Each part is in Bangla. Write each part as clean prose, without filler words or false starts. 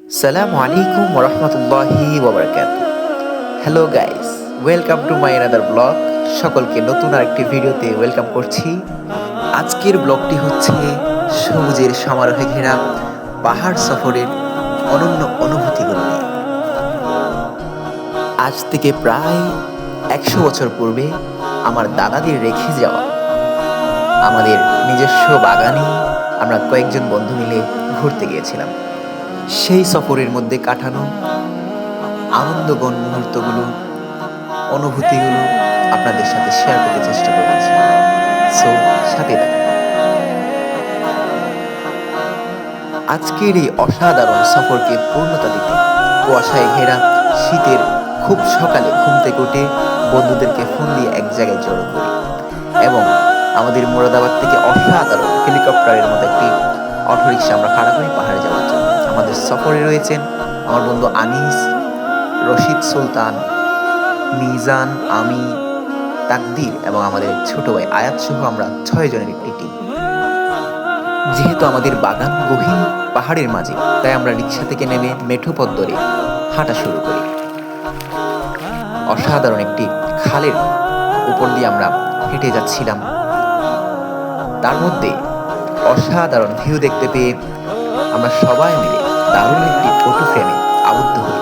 Assalamu alaikum wa rahmatullahi wa barakatuh. Hello guys, welcome to my another blog. সকলকে নতুন আরেকটি ভিডিওতে ওয়েলকাম করছি। আজকের ব্লগটি হচ্ছে সবুজের সমারোহে ঘেরা পাহাড় সফরের অনন্য অনুভূতিগুলো নিয়ে। আজ থেকে প্রায় 100 বছর পূর্বে আমার দাদাদের রেখে যাওয়া আমাদের নিজস্ব বাগানে আমরা কয়েকজন বন্ধু মিলে ঘুরতে গিয়েছিলাম। সেই সফরের মধ্যে কাটানো আনন্দঘন মুহূর্তগুলো, অনুভূতিগুলো আপনাদের সাথে শেয়ার করতে চেষ্টা করেছি। সো সাথে থাকুন। আজকের এই অসাধারণ সফরকে পূর্ণতা দিতে কুয়াশায় ঘেরা শীতের খুব সকালে ঘুম থেকে উঠে বন্ধুদেরকে ফোন দিয়ে এক জায়গায় জড়ো করি এবং আমাদের মুরাদাবাদ থেকে অসাধারণ হেলিকপ্টারের মতো একটি অটোরিকশা আমরা ভাড়া করি পাহাড়ে যাওয়ার জন্য। আমাদের সফরে রয়েছেন আমার বন্ধু আনিস, রশিদ সুলতান, মিজান, আমি, তাকদির এবং আমাদের ছোট ভাই আয়াত সহ আমরা 6 জনের একটি টিম। যেহেতু আমাদের বাগান গহীন পাহাড়ের মাঝে, তাই আমরা রিক্সা থেকে নেমে মেঠো পথ ধরে হাঁটা শুরু করি। অসাধারণ একটি খালের উপর দিয়ে আমরা হেঁটে যাচ্ছিলাম। তার মধ্যে অসাধারণ ভিউ দেখতে পেয়ে আমরা সবাই মিলে দারুণ একটি ফটো ফ্রেমে আবদ্ধ হই।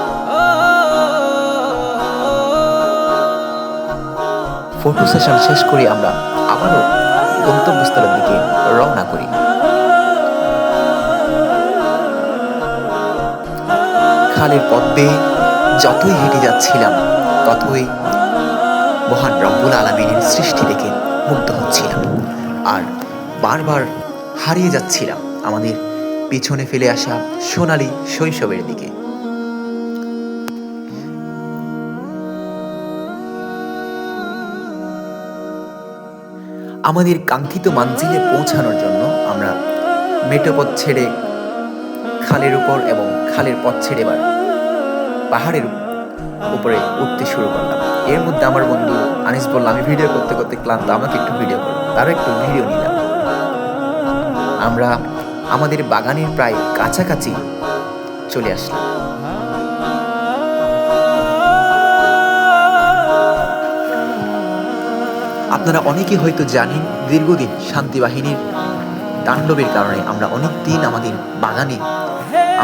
ফটো সেশন শেষ করে আমরা আবারও গন্তব্যস্থলের দিকে রওনা করি। খালের পথ বেয়ে যতই হেঁটে যাচ্ছিলাম, ততই মহান রব্বুল আলামিনের সৃষ্টি দেখে মুগ্ধ হচ্ছিলাম আর বারবার হারিয়ে যাচ্ছিলাম আমাদের পিছনে ফেলে আসা সোনালী শৈশবের দিকে। আমাদের কাঙ্ক্ষিত মানজিলে পৌঁছানোর জন্য আমরা মেঠো পথ ছেড়ে খালের উপর এবং খালের পথ ছেড়ে এবার পাহাড়ের উপরে উঠতে শুরু করলাম। এর মধ্যে আমার বন্ধু আনিস বলল, আমি ভিডিও করতে করতে ক্লান্ত, আমাকে একটু ভিডিও করো। তারও একটু ভিডিও নিলাম। আমরা আমাদের বাগানের প্রায় কাছাকাছি চলে আসলাম। আপনারা অনেকেই হয়তো জানেন, দীর্ঘদিন শান্তি বাহিনীর তাণ্ডবের কারণে আমরা অনেক দিন আমাদের বাগানে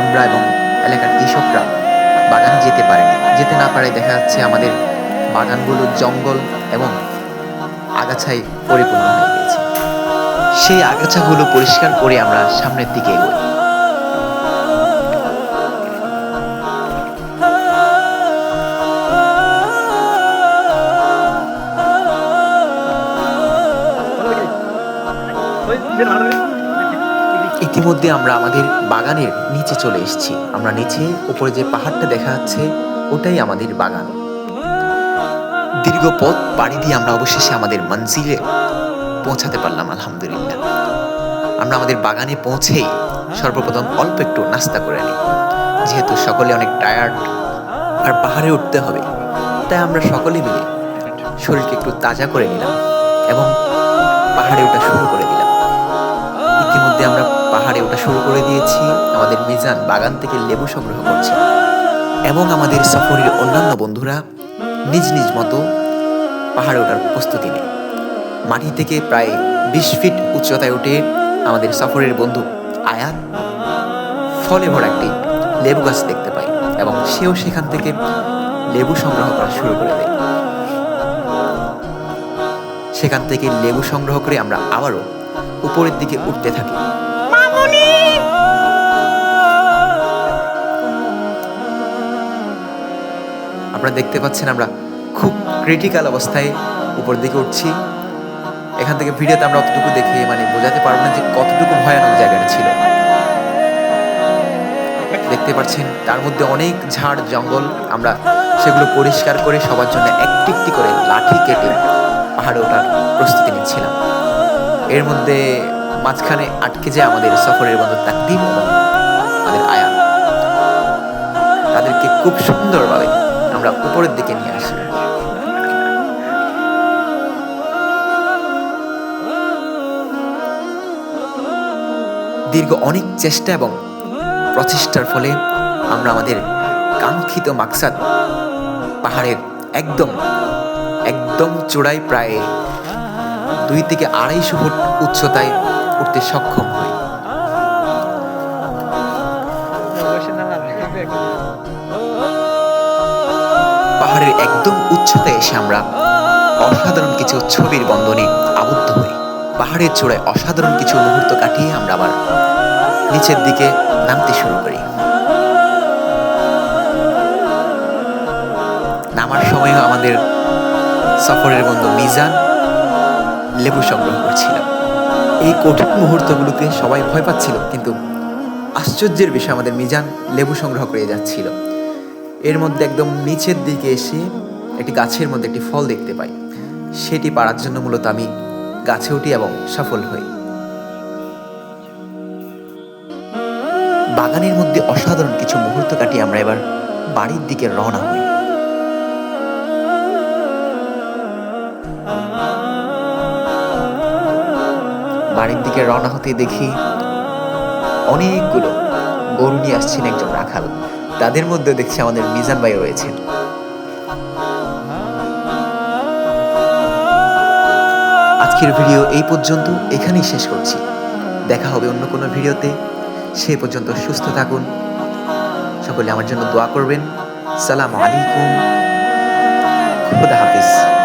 আমরা এবং এলাকার কৃষকরা বাগানে যেতে পারেনি। যেতে না পারে দেখা যাচ্ছে আমাদের বাগানগুলো জঙ্গল এবং আগাছায় পরিপূর্ণ হয়ে গেছে। সেই আগাছাগুলো পরিষ্কার করে আমরা সামনের দিকে এগোই। ইতিমধ্যে আমরা আমাদের বাগানের নিচে চলে এসেছি। আমরা নিচে উপরে যে পাহাড়টা দেখা যাচ্ছে, ওটাই আমাদের বাগান। দীর্ঘ পথ পাড়ি দিয়ে আমরা অবশেষে আমাদের মঞ্জিলে পৌঁছাতে পারলাম, আলহামদুলিল্লাহ। আমরা আমাদের বাগানে পৌঁছেই সর্বপ্রথম অল্প একটু নাস্তা করে নিই। যেহেতু সকলে অনেক টায়ার্ড আর পাহাড়ে উঠতে হবে, তাই আমরা সকলে মিলে শরীরকে একটু তাজা করে নিলাম এবং পাহাড়ে ওঠা শুরু করে দিলাম। ইতিমধ্যে আমরা পাহাড়ে ওঠা শুরু করে দিয়েছি। আমাদের মিজান বাগান থেকে লেবু সংগ্রহ করছে এবং আমাদের সফরের অন্যান্য বন্ধুরা নিজ নিজ মতো পাহাড়ে ওঠার প্রস্তুতি নেয়। মাটি থেকে প্রায় 20 ফিট উচ্চতায় উঠে আমাদের সফরের বন্ধু আয়াত ফলে ভরা একটি লেবু গাছ দেখতে পায় এবং সেও সেখান থেকে লেবু সংগ্রহ করা শুরু করে দেয়। সেখান থেকে লেবু সংগ্রহ করে আমরা আবারও উপরের দিকে উঠতে থাকি। আপনারা দেখতে পাচ্ছেন আমরা খুব ক্রিটিক্যাল অবস্থায় উপর দিকে উঠছি। এখান থেকে ভিডিওতে আমরা অতটুকু দেখে বোঝাতে পারবো না যে কতটুকু ভয়ানক জায়গাটা ছিল। দেখতে পাচ্ছেন তার মধ্যে অনেক ঝাড় জঙ্গল। আমরা সেগুলো পরিষ্কার করে সবার জন্য একটি একটি করে লাঠি কেটে পাহাড়ে ওঠার প্রস্তুতি নিচ্ছিলাম। এর মধ্যে মাঝখানে আটকে যায় আমাদের সফরের বন্ধু তাকদির এবং আমাদের আয়াত। তাদেরকে খুব সুন্দরভাবে আমরা উপরের দিকে নিয়ে আসি। দীর্ঘ অনেক চেষ্টা এবং প্রচেষ্টার ফলে আমরা আমাদের কাঙ্ক্ষিত মাকসাদ পাহাড়ের একদম একদম চূড়ায় প্রায় 2 থেকে 250 ফুট উচ্চতায় উঠতে সক্ষম হই। পাহাড়ের একদম উচ্চতায় এসে আমরা অসাধারণ কিছু ছবির বন্ধনে আবদ্ধ হই। পাহাড়ের চূড়ায় অসাধারণ কিছু মুহূর্ত কাটিয়ে আমরা আবার নিচের দিকে নামতে শুরু করি। নামার সময়ও আমাদের সফরের বন্ধু মিজান লেবু সংগ্রহ করছিল। এই কঠিন মুহূর্তগুলোতে সবাই ভয় পাচ্ছিল, কিন্তু আশ্চর্যের বিষয় আমাদের মিজান লেবু সংগ্রহ করে যাচ্ছিল। এর মধ্যে একদম নিচের দিকে এসে একটি গাছের মধ্যে একটি ফল দেখতে পাই। সেটি পাড়ার জন্য মূলত আমি গাছে উঠি এবং সফল হই। বাগানের মধ্যে অসাধারণ কিছু মুহূর্ত কাটিয়ে আমরা এবার বাড়ির দিকে রওনা হই। বাড়ির দিকে রওনা হতে দেখি অনেকগুলো গরু নিয়ে আসছেন একজন রাখাল। তাদের মধ্যে দেখছি আমাদের মিজান ভাই রয়েছেন। আজকের ভিডিও এই পর্যন্ত, এখানেই শেষ করছি। দেখা হবে অন্য কোনো ভিডিওতে। সে পর্যন্ত সুস্থ থাকুন। সকলে আমার জন্য দোয়া করবেন। সালামু আলাইকুম। খুদা হাফিজ।